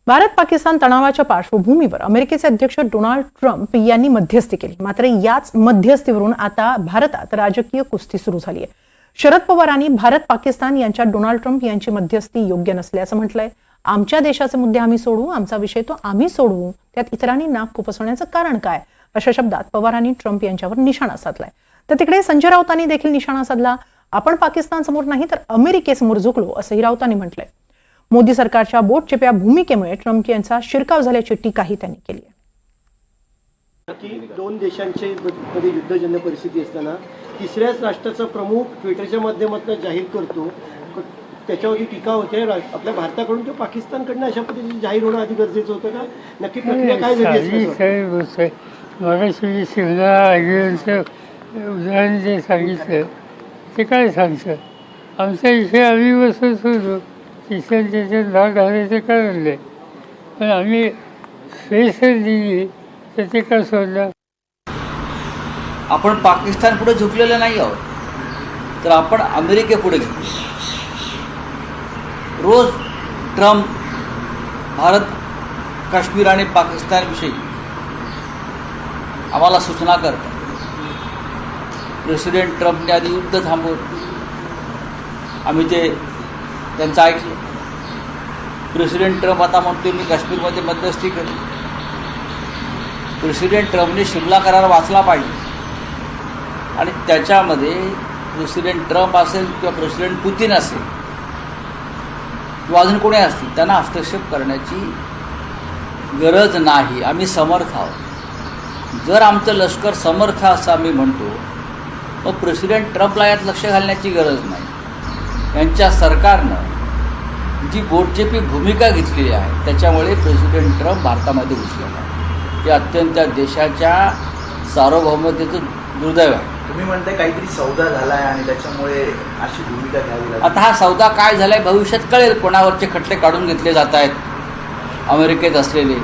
भारत पाकिस्तान तणावाच्या पार्श्वभूमीवर अमेरिकेचे अध्यक्ष डोनाल्ड ट्रम्प यांनी मध्यस्थी केली। मात्र याच मध्यस्थीवरून आता भारतात राजकीय कुस्ती सुरू झाली आहे। शरद पवारांनी भारत पाकिस्तान यांच्या डोनाल्ड ट्रम्प यांची मध्यस्थी योग्य नसल्याचं म्हटलंय। आमच्या देशाचे मुद्दे आम्ही सोडवू, आमचा विषय तो आम्ही सोडवू, त्यात इतरांनी नाक खुपसण्याचं कारण काय, अशा शब्दात पवारांनी ट्रम्प यांच्यावर निशाणा साधलाय। तर तिकडे संजय राऊतांनी देखील निशाणा साधला। आपण पाकिस्तानसमोर नाही तर अमेरिकेसमोर झुकलो, असंही राऊतांनी म्हटलंय। मोदी सरकारच्या बोटचेप्या भूमिकेमुळे ट्रम्प यांचा शिरकाव झाल्याची टीकाही त्यांनी केली आहे। की दोन देशांचे मध्ये युद्धजन्य परिस्थिती असताना तिसऱ्याच राष्ट्राचा प्रमुख ट्विटरच्या माध्यमातून जाहीर करतो, त्याच्यावरती टीका होते आपल्या भारताकडून किंवा पाकिस्तानकडनं अशा पद्धतीने जाहीर होणं आधी गरजेचं होतं का? नक्की प्रक्रिया काय झाली? उदाहरण जे सांगितलं ते काय सांगतं, आमचा विषय आम्ही बसत होतो, त्याच्यात भाग घालायचं कारण नाही, पण आम्ही स्पेस दिली तर ते का सोडलं? आपण पाकिस्तान पुढे झुकलेलं नाही आहोत, तर आपण अमेरिकेपुढे झुकलो। रोज ट्रम्प भारत, काश्मीर आणि पाकिस्तानविषयी आम्हाला सूचना करतात। प्रेसिडेंट ट्रम्पने आधी युद्ध थांबवलं, आम्ही त्यांचं ऐकलं। प्रेसिडेंट ट्रम्प आता म्हणतो मी काश्मीरमध्ये मध्यस्थी करेन। प्रेसिडेंट ट्रम्पने शिमला करार वाचला पाहिजे आणि त्याच्यामध्ये प्रेसिडेंट ट्रम्प असेल किंवा प्रेसिडेंट पुतीन असेल किंवा अजून कोणी असतील, त्यांना हस्तक्षेप करण्याची गरज नाही। आम्ही समर्थ आहोत। जर आमचं लष्कर समर्थ असं आम्ही म्हणतो, मग प्रेसिडेंट ट्रम्पला यात लक्ष घालण्याची गरज नाही। यांच्या सरकारनं जी बोटचेपी भूमिका घेतलेली आहे त्याच्यामुळे प्रेसिडेंट ट्रम्प भारतामध्ये घुसलेला आहे। हे अत्यंत देशाच्या सार्वभौमतेचं दुर्दैव आहे। तुम्ही म्हणताय काहीतरी सौदा झाला आहे आणि त्याच्यामुळे अशी भूमिका घ्यावी लागली। आता हा सौदा काय झालाय भविष्यात कळेल। कोणावरचे खटले काढून घेतले जात आहेत अमेरिकेत असलेले,